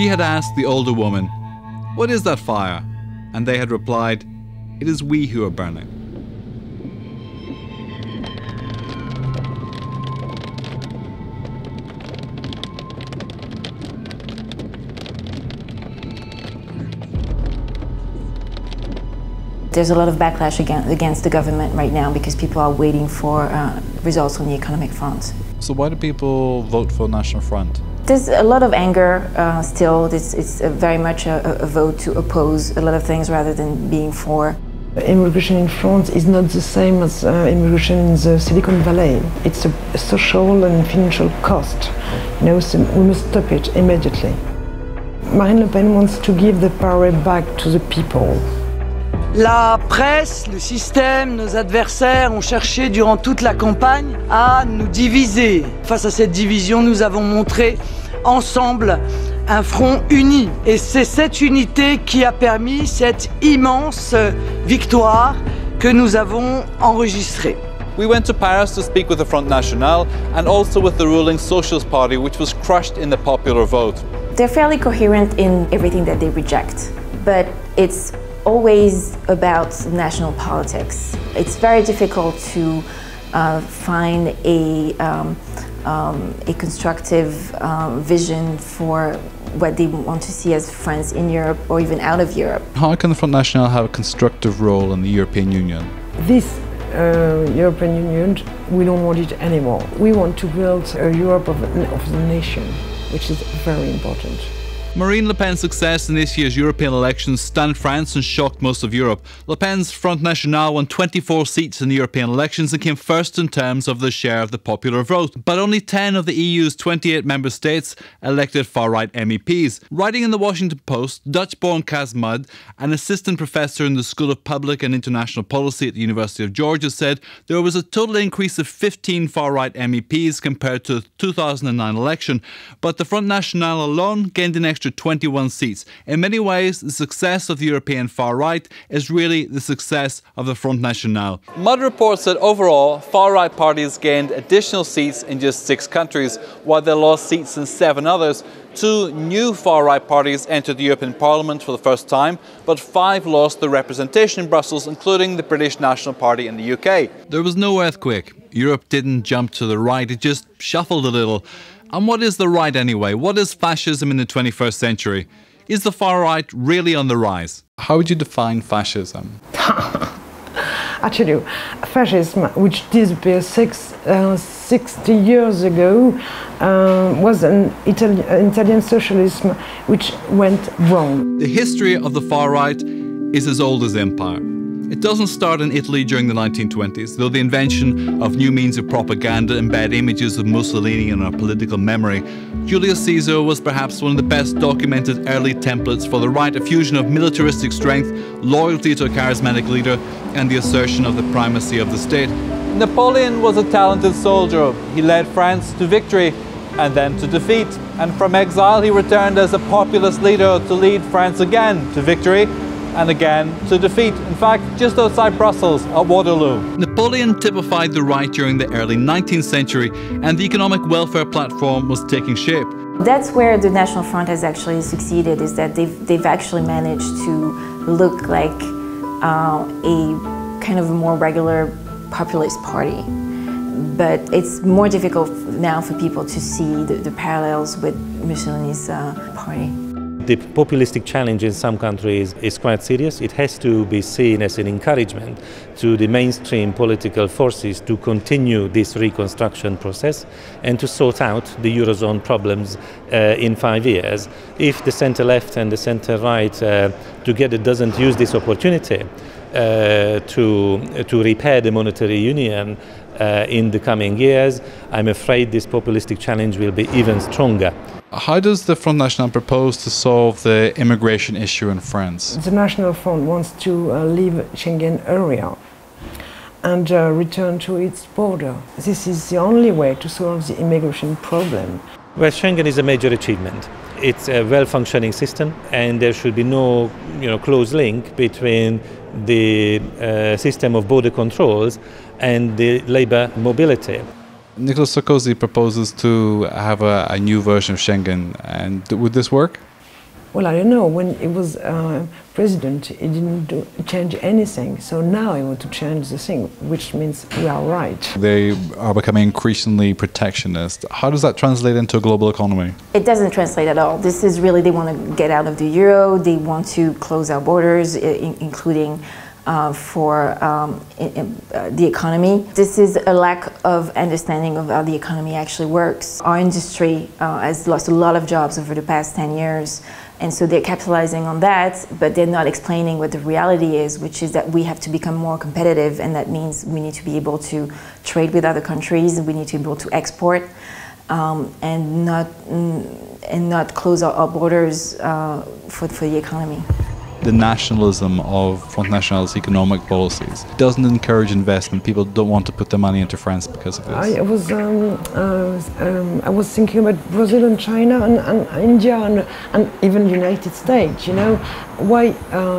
She had asked the older woman, "What is that fire?" And they had replied, "It is we who are burning." There's a lot of backlash against the government right now because people are waiting for results on the economic front. So why do people vote for National Front? There's a lot of anger still. It's very much a vote to oppose a lot of things rather than being for. Immigration in France is not the same as immigration in the Silicon Valley. It's a social and financial cost. So we must stop it immediately. Marine Le Pen wants to give the power back to the people. La presse, le système, nos adversaires ont cherché durant toute la campagne à nous diviser. Face à cette division, nous avons montré ensemble un front uni. Et c'est cette unité qui a permis cette immense victoire que nous avons enregistrée. We went to Paris to speak with the Front National and also with the ruling Socialist Party, which was crushed in the popular vote. They're fairly coherent in everything that they reject, but it's always about national politics. It's very difficult to find a constructive vision for what they want to see as France in Europe or even out of Europe. How can the Front National have a constructive role in the European Union? This European Union, we don't want it anymore. We want to build a Europe of the nation, which is very important. Marine Le Pen's success in this year's European elections stunned France and shocked most of Europe. Le Pen's Front National won 24 seats in the European elections and came first in terms of the share of the popular vote. But only 10 of the EU's 28 member states elected far-right MEPs. Writing in the Washington Post, Dutch-born Cas Mudde, an assistant professor in the School of Public and International Policy at the University of Georgia, said there was a total increase of 15 far-right MEPs compared to the 2009 election. But the Front National alone gained an extra 21 seats. In many ways, the success of the European far-right is really the success of the Front National. Mudde reports that overall, far-right parties gained additional seats in just 6 countries, while they lost seats in 7 others. 2 new far-right parties entered the European Parliament for the first time, but 5 lost their representation in Brussels, including the British National Party in the UK. There was no earthquake. Europe didn't jump to the right, it just shuffled a little. And what is the right anyway? What is fascism in the 21st century? Is the far right really on the rise? How would you define fascism? I tell you, fascism, which disappeared 60 years ago, was an Italian socialism which went wrong. The history of the far right is as old as empire. It doesn't start in Italy during the 1920s, though the invention of new means of propaganda embed images of Mussolini in our political memory. Julius Caesar was perhaps one of the best documented early templates for the right, a fusion of militaristic strength, loyalty to a charismatic leader, and the assertion of the primacy of the state. Napoleon was a talented soldier. He led France to victory and then to defeat. And from exile, he returned as a populist leader to lead France again to victory and again to defeat, in fact, just outside Brussels at Waterloo. Napoleon typified the right during the early 19th century, and the economic welfare platform was taking shape. That's where the National Front has actually succeeded, is that they've actually managed to look like a kind of a more regular populist party. But it's more difficult now for people to see the parallels with Mussolini's party. The populistic challenge in some countries is quite serious. It has to be seen as an encouragement to the mainstream political forces to continue this reconstruction process and to sort out the Eurozone problems in 5 years. If the centre-left and the centre-right together doesn't use this opportunity to repair the monetary union in the coming years, I'm afraid this populistic challenge will be even stronger. How does the Front National propose to solve the immigration issue in France? The National Front wants to leave Schengen area and return to its border. This is the only way to solve the immigration problem. Well, Schengen is a major achievement. It's a well-functioning system, and there should be no, close link between the system of border controls and the labour mobility. Nicolas Sarkozy proposes to have a new version of Schengen, and would this work? Well, I don't know. When he was president, he didn't change anything. So now he wants to change the thing, which means we are right. They are becoming increasingly protectionist. How does that translate into a global economy? It doesn't translate at all. This is really, they want to get out of the euro. They want to close our borders, including for the economy. This is a lack of understanding of how the economy actually works. Our industry has lost a lot of jobs over the past 10 years. And so they're capitalizing on that, but they're not explaining what the reality is, which is that we have to become more competitive, and that means we need to be able to trade with other countries, we need to be able to export, and not close our borders for the economy. The nationalism of Front National's economic policies doesn't encourage investment. People don't want to put their money into France because of this. I was thinking about Brazil and China and India and even United States. You know, why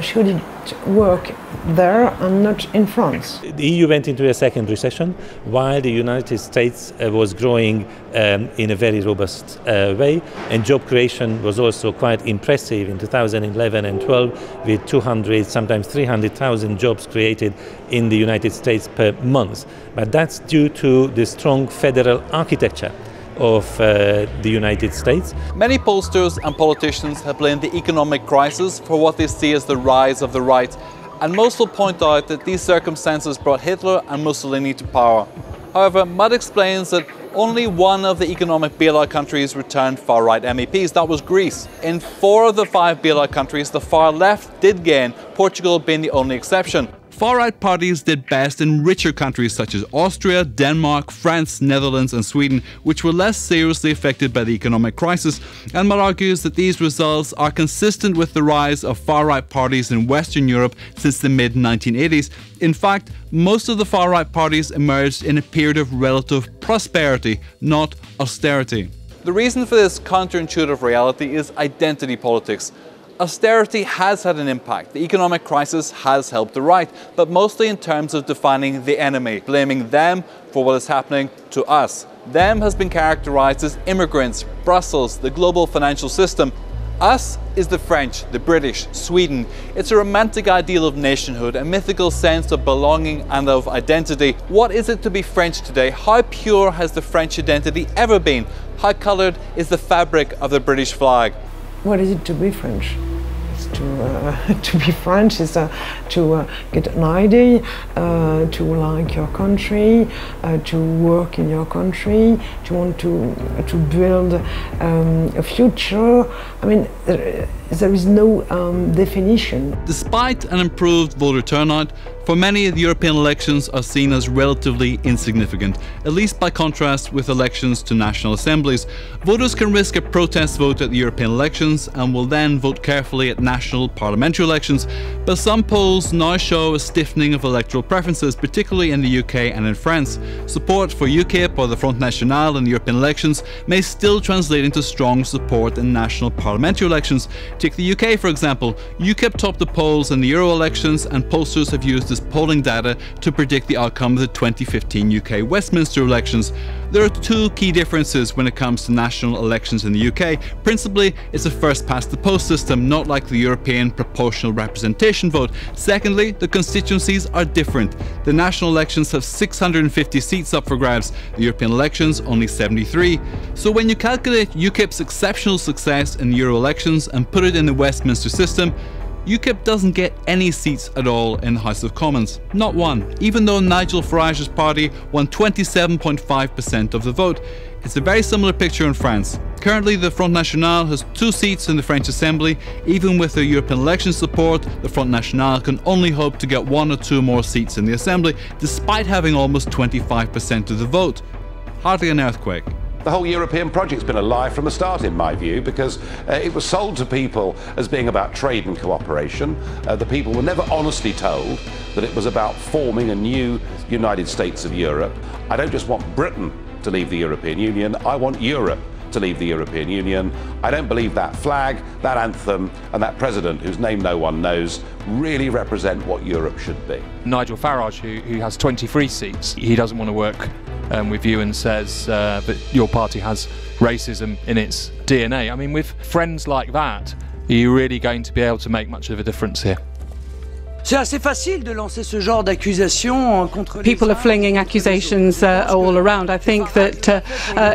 should it work there and not in France? The EU went into a second recession while the United States was growing in a very robust way, and job creation was also quite impressive in 2011 and 12 with 200, sometimes 300,000 jobs created in the United States per month. But that's due to the strong federal architecture of the United States. Many pollsters and politicians have blamed the economic crisis for what they see as the rise of the right, and most will point out that these circumstances brought Hitler and Mussolini to power. However, Mudde explains that only one of the economic bailout countries returned far-right MEPs, that was Greece. In 4 of the 5 bailout countries, the far left did gain, Portugal being the only exception. Far-right parties did best in richer countries such as Austria, Denmark, France, Netherlands and Sweden, which were less seriously affected by the economic crisis, and Mudde argues that these results are consistent with the rise of far-right parties in Western Europe since the mid-1980s. In fact, most of the far-right parties emerged in a period of relative prosperity, not austerity. The reason for this counterintuitive reality is identity politics. Austerity has had an impact. The economic crisis has helped the right, but mostly in terms of defining the enemy, blaming them for what is happening to us. Them has been characterized as immigrants, Brussels, the global financial system. Us is the French, the British, Sweden. It's a romantic ideal of nationhood, a mythical sense of belonging and of identity. What is it to be French today? How pure has the French identity ever been? How coloured is the fabric of the British flag? What is it to be French? It's to be French is to get an ID, to like your country, to work in your country, to want to build a future. I mean, there is no definition. Despite an improved voter turnout, for many, the European elections are seen as relatively insignificant, at least by contrast with elections to national assemblies. Voters can risk a protest vote at the European elections and will then vote carefully at national parliamentary elections, but some polls now show a stiffening of electoral preferences, particularly in the UK and in France. Support for UKIP or the Front National in the European elections may still translate into strong support in national parliamentary elections. Take the UK for example. UKIP topped the polls in the Euro elections, and pollsters have used this polling data to predict the outcome of the 2015 UK Westminster elections. There are 2 key differences when it comes to national elections in the UK. Principally, it's a first-past-the-post system, not like the European proportional representation vote. Secondly, the constituencies are different. The national elections have 650 seats up for grabs, the European elections only 73. So when you calculate UKIP's exceptional success in the Euro elections and put it in the Westminster system, UKIP doesn't get any seats at all in the House of Commons. Not one, even though Nigel Farage's party won 27.5% of the vote. It's a very similar picture in France. Currently, the Front National has 2 seats in the French Assembly. Even with their European election support, the Front National can only hope to get 1 or 2 more seats in the Assembly, despite having almost 25% of the vote. Hardly an earthquake. The whole European project's been a lie from the start, in my view, because it was sold to people as being about trade and cooperation. The people were never honestly told that it was about forming a new United States of Europe. I don't just want Britain to leave the European Union, I want Europe to leave the European Union. I don't believe that flag, that anthem and that president, whose name no one knows, really represent what Europe should be. Nigel Farage, who has 23 seats, he doesn't want to work with you and says that your party has racism in its DNA. I mean, with friends like that, Are you really going to be able to make much of a difference here? C'est assez facile de lancer ce genre d'accusation contre les People are flinging accusations all around. I think that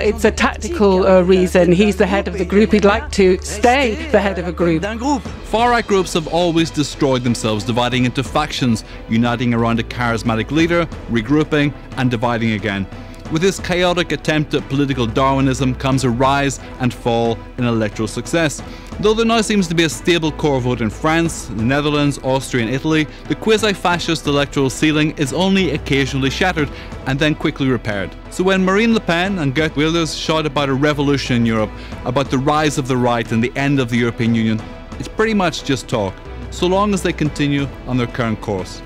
it's a tactical reason. He's the head of the group. He'd like to stay the head of a group. Far-right groups have always destroyed themselves, dividing into factions, uniting around a charismatic leader, regrouping and dividing again. With this chaotic attempt at political Darwinism comes a rise and fall in electoral success. Though there now seems to be a stable core vote in France, the Netherlands, Austria and Italy, the quasi-fascist electoral ceiling is only occasionally shattered and then quickly repaired. So when Marine Le Pen and Geert Wilders shout about a revolution in Europe, about the rise of the right and the end of the European Union, it's pretty much just talk, so long as they continue on their current course.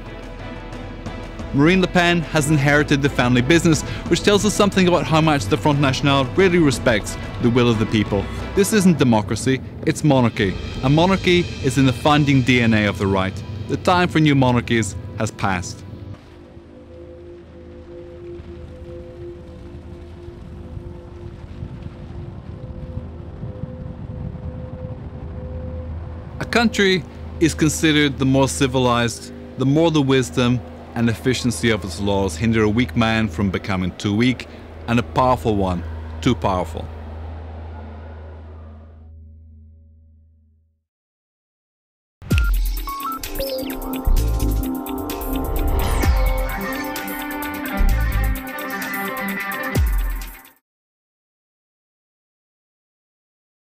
Marine Le Pen has inherited the family business, which tells us something about how much the Front National really respects the will of the people. This isn't democracy, it's monarchy. And monarchy is in the founding DNA of the right. The time for new monarchies has passed. A country is considered the more civilized, the more the wisdom and efficiency of its laws hinder a weak man from becoming too weak, and a powerful one too powerful.